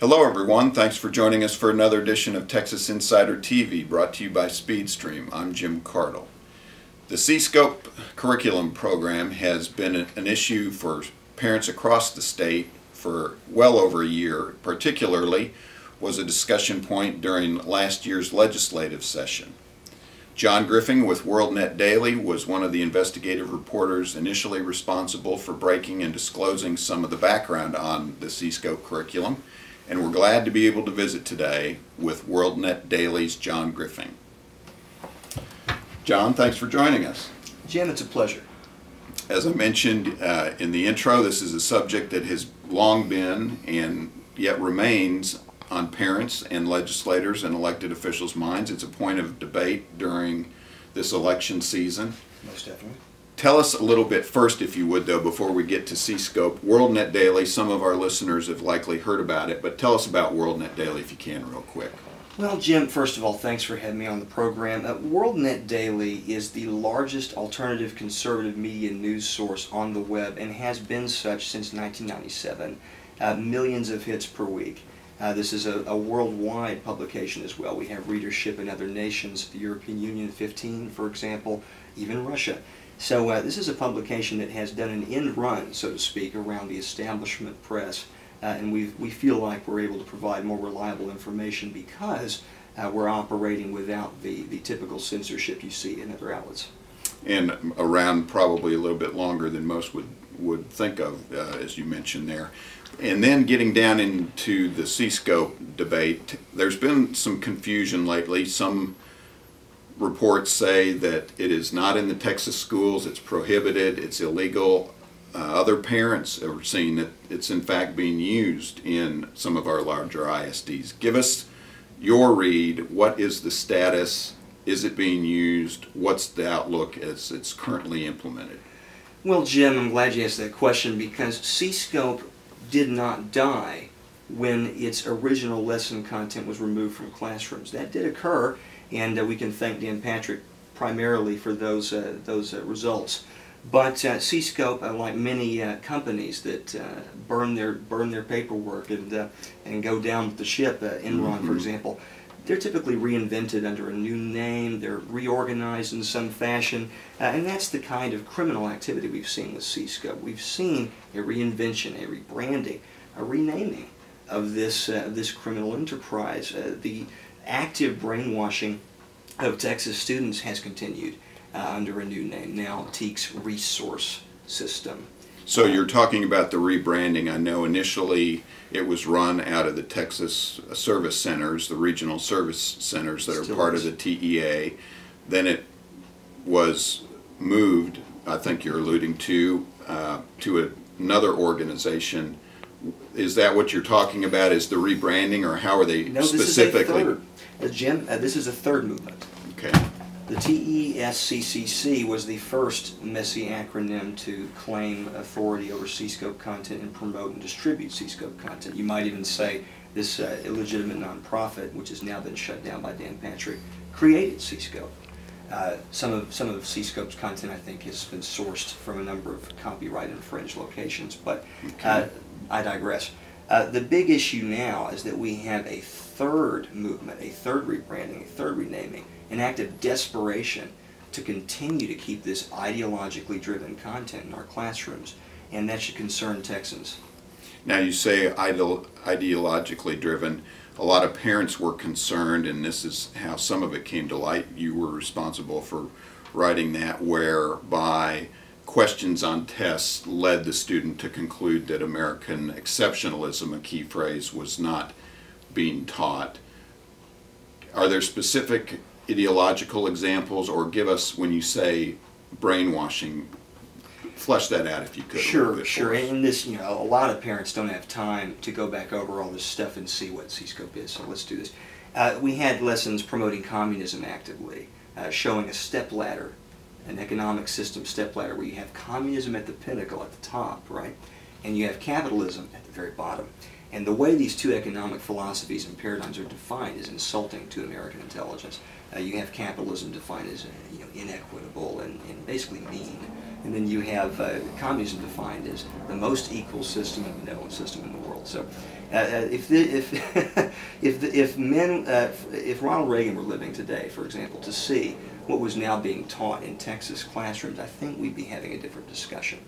Hello everyone, thanks for joining us for another edition of Texas Insider TV brought to you by SpeedStream. I'm Jim Cardle. The CSCOPE curriculum program has been an issue for parents across the state for well over a year. Particularly was a discussion point during last year's legislative session. John Griffing with WorldNetDaily was one of the investigative reporters initially responsible for breaking and disclosing some of the background on the CSCOPE curriculum, and we're glad to be able to visit today with WorldNetDaily's John Griffing. John, thanks for joining us. Jim, it's a pleasure. As I mentioned in the intro, this is a subject that has long been and yet remains on parents and legislators and elected officials' minds. It's a point of debate during this election season. Most definitely. Tell us a little bit first, if you would, though, before we get to CSCOPE. WorldNetDaily, some of our listeners have likely heard about it, but tell us about WorldNetDaily if you can real quick. Well, Jim, first of all, thanks for having me on the program. WorldNetDaily is the largest alternative conservative media news source on the web and has been such since 1997. Millions of hits per week. This is a worldwide publication as well. We have readership in other nations, the European Union 15, for example, even Russia. So this is a publication that has done an end run, so to speak, around the establishment press. And we feel like we're able to provide more reliable information because we're operating without the typical censorship you see in other outlets. And around probably a little bit longer than most would think of, as you mentioned there. And then getting down into the CSCOPE debate, there's been some confusion lately. Some reports say that it is not in the Texas schools, it's prohibited, it's illegal. Other parents are seeing that it's in fact being used in some of our larger ISDs. Give us your read. What is the status? Is it being used? What's the outlook as it's currently implemented? Well, Jim, I'm glad you asked that question because CSCOPE did not die when its original lesson content was removed from classrooms. That did occur, and we can thank Dan Patrick primarily for those results. But CSCOPE, like many companies that burn their paperwork and go down with the ship, Enron, for example, they're typically reinvented under a new name, they're reorganized in some fashion, and that's the kind of criminal activity we've seen with CSCOPE. We've seen a reinvention, a rebranding, a renaming of this criminal enterprise. The active brainwashing of Texas students has continued under a new name, now TEAC's Resource System. So you're talking about the rebranding. I know initially it was run out of the Texas Service Centers, the regional service centers that are part of the TEA. Then it was moved, I think you're alluding to another organization. Is that what you're talking about? Is the rebranding, or how are they specifically? No, this is a third. Jim, this is a third movement. Okay. The TESCCC was the first messy acronym to claim authority over CSCOPE content and promote and distribute CSCOPE content. You might even say this illegitimate nonprofit, which has now been shut down by Dan Patrick, created CSCOPE. Some of CSCOPE's content, I think, has been sourced from a number of copyright infringed locations, but I digress. The big issue now is that we have a third movement, a third rebranding, a third renaming, an act of desperation to continue to keep this ideologically driven content in our classrooms, and that should concern Texans. Now you say ideologically driven. A lot of parents were concerned, and this is how some of it came to light. You were responsible for writing that, whereby questions on tests led the student to conclude that American exceptionalism, a key phrase, was not being taught. Are there specific ideological examples, or give us, when you say brainwashing, flesh that out if you could. Sure. And this, a lot of parents don't have time to go back over all this stuff and see what CSCOPE is, so let's do this. We had lessons promoting communism actively, showing a stepladder, an economic system stepladder, where you have communism at the pinnacle, at the top, right? And you have capitalism at the very bottom. And the way these two economic philosophies and paradigms are defined is insulting to American intelligence. You have capitalism defined as inequitable and basically mean. and then you have communism defined as the most equal system and benevolent system in the world. So if Ronald Reagan were living today, for example, to see what was now being taught in Texas classrooms, I think we'd be having a different discussion.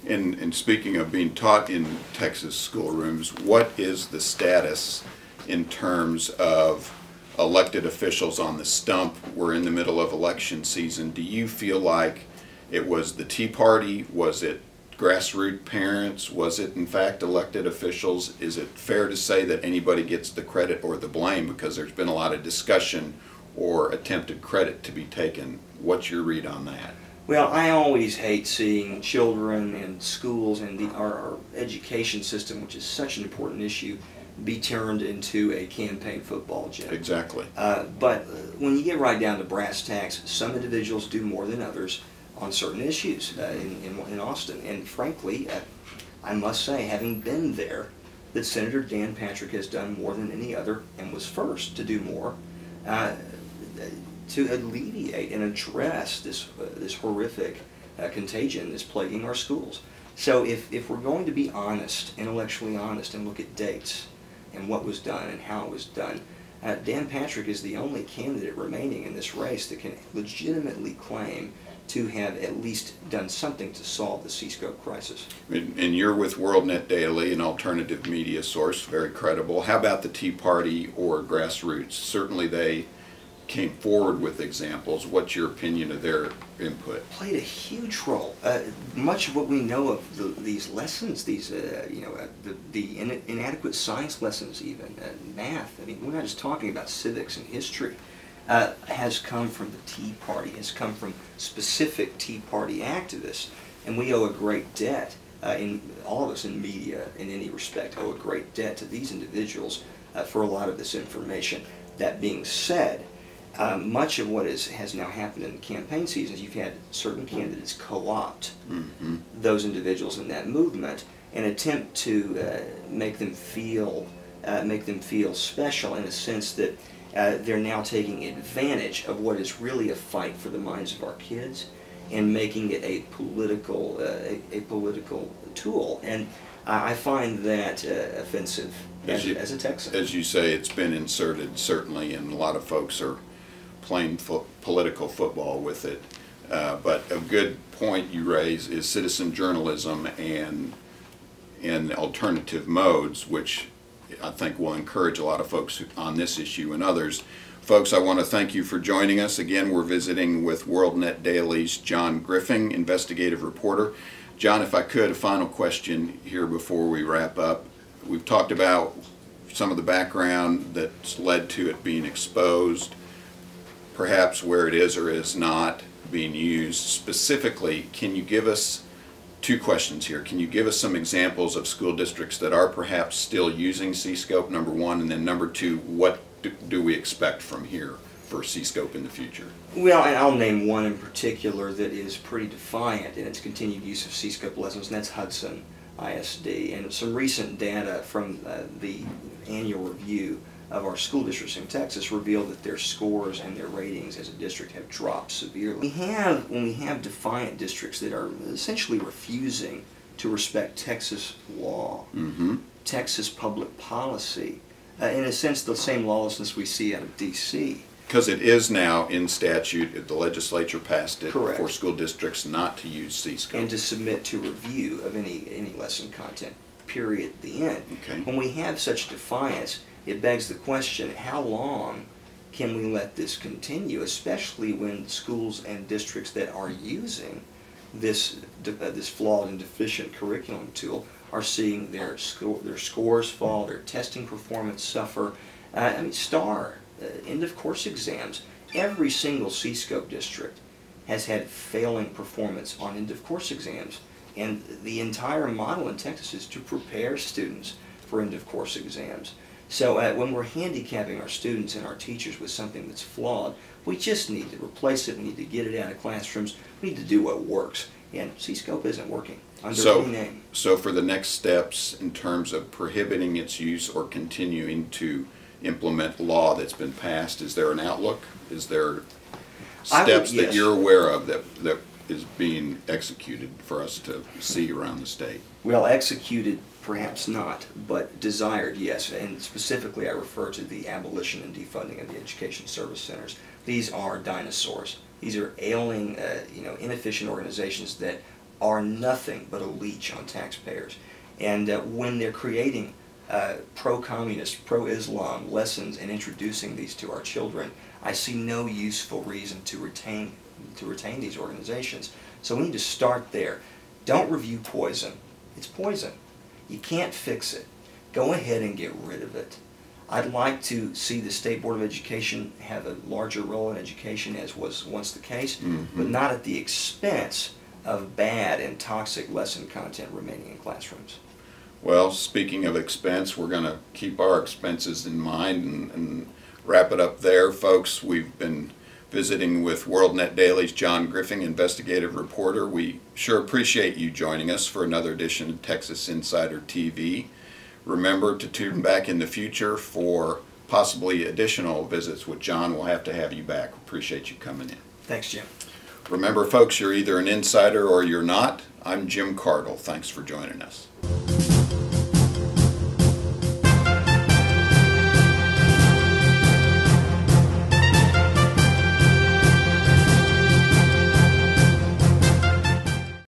And speaking of being taught in Texas schoolrooms, what is the status in terms of elected officials on the stump? We're in the middle of election season. Do you feel like it was the Tea Party? Was it grassroots parents? Was it in fact elected officials? Is it fair to say that anybody gets the credit or the blame, because there's been a lot of discussion or attempted credit to be taken? What's your read on that? Well, I always hate seeing children and schools and our education system, which is such an important issue, be turned into a campaign football gym. Exactly. But when you get right down to brass tacks, some individuals do more than others on certain issues in Austin. And frankly, I must say, having been there, that Senator Dan Patrick has done more than any other and was first to do more to alleviate and address this horrific contagion that's plaguing our schools. So if we're going to be honest, intellectually honest, and look at dates and what was done and how it was done, Dan Patrick is the only candidate remaining in this race that can legitimately claim to have at least done something to solve the CSCOPE crisis. And you're with WorldNetDaily, an alternative media source, very credible. How about the Tea Party or grassroots? Certainly they came forward with examples. What's your opinion of their input? Played a huge role. Much of what we know of these lessons, these the inadequate science lessons, even math. I mean, we're not just talking about civics and history. Has come from the Tea Party. Has come from specific Tea Party activists, and we owe a great debt. All of us in media, in any respect, owe a great debt to these individuals for a lot of this information. That being said, much of what has now happened in the campaign seasons, you've had certain candidates co-opt those individuals in that movement and attempt to make them feel special, in a sense that they're now taking advantage of what is really a fight for the minds of our kids and making it a political tool. And I find that offensive as a Texan. As you say, it's been inserted, certainly, and a lot of folks are playing political football with it. But a good point you raise is citizen journalism and alternative modes, which I think will encourage a lot of folks on this issue and others. Folks, I want to thank you for joining us. Again, we're visiting with WorldNetDaily's John Griffing, investigative reporter. John, if I could, a final question here before we wrap up. We've talked about some of the background that's led to it being exposed, perhaps where it is or is not being used. Specifically, can you give us two questions here? Can you give us some examples of school districts that are perhaps still using CSCOPE, number one, and then number two, what do we expect from here for CSCOPE in the future? Well, and I'll name one in particular that is pretty defiant in its continued use of CSCOPE lessons, and that's Hudson ISD. And some recent data from the annual review of our school districts in Texas reveal that their scores and their ratings as a district have dropped severely. When we have defiant districts that are essentially refusing to respect Texas law, Texas public policy, in a sense the same lawlessness we see out of D.C. Because it is now in statute, the legislature passed it. Correct. For school districts not to use CSCOPE. And to submit to review of any lesson content, period, at the end. Okay. When we have such defiance, it begs the question, how long can we let this continue, especially when schools and districts that are using this flawed and deficient curriculum tool are seeing their scores fall, their testing performance suffer. I mean, end of course exams. Every single CSCOPE district has had failing performance on end of course exams, and the entire model in Texas is to prepare students for end of course exams. So when we're handicapping our students and our teachers with something that's flawed, we just need to replace it. We need to get it out of classrooms. We need to do what works. And CSCOPE isn't working under any name. So for the next steps in terms of prohibiting its use or continuing to implement law that's been passed, is there an outlook? Is there steps that you're aware of that is being executed for us to see around the state? Well, executed, perhaps not, but desired, yes. And specifically, I refer to the abolition and defunding of the education service centers. These are dinosaurs. These are ailing, inefficient organizations that are nothing but a leech on taxpayers. And when they're creating pro-communist, pro-Islam lessons and introducing these to our children, I see no useful reason to retain these organizations. So we need to start there. Don't review poison. It's poison. You can't fix it. Go ahead and get rid of it. I'd like to see the State Board of Education have a larger role in education, as was once the case, but not at the expense of bad and toxic lesson content remaining in classrooms. Well, speaking of expense, we're going to keep our expenses in mind and wrap it up there, folks. We've been visiting with WorldNetDaily's John Griffing, investigative reporter. We sure appreciate you joining us for another edition of Texas Insider TV. Remember to tune back in the future for possibly additional visits with John. We'll have to have you back. Appreciate you coming in. Thanks, Jim. Remember, folks, you're either an insider or you're not. I'm Jim Cardle. Thanks for joining us.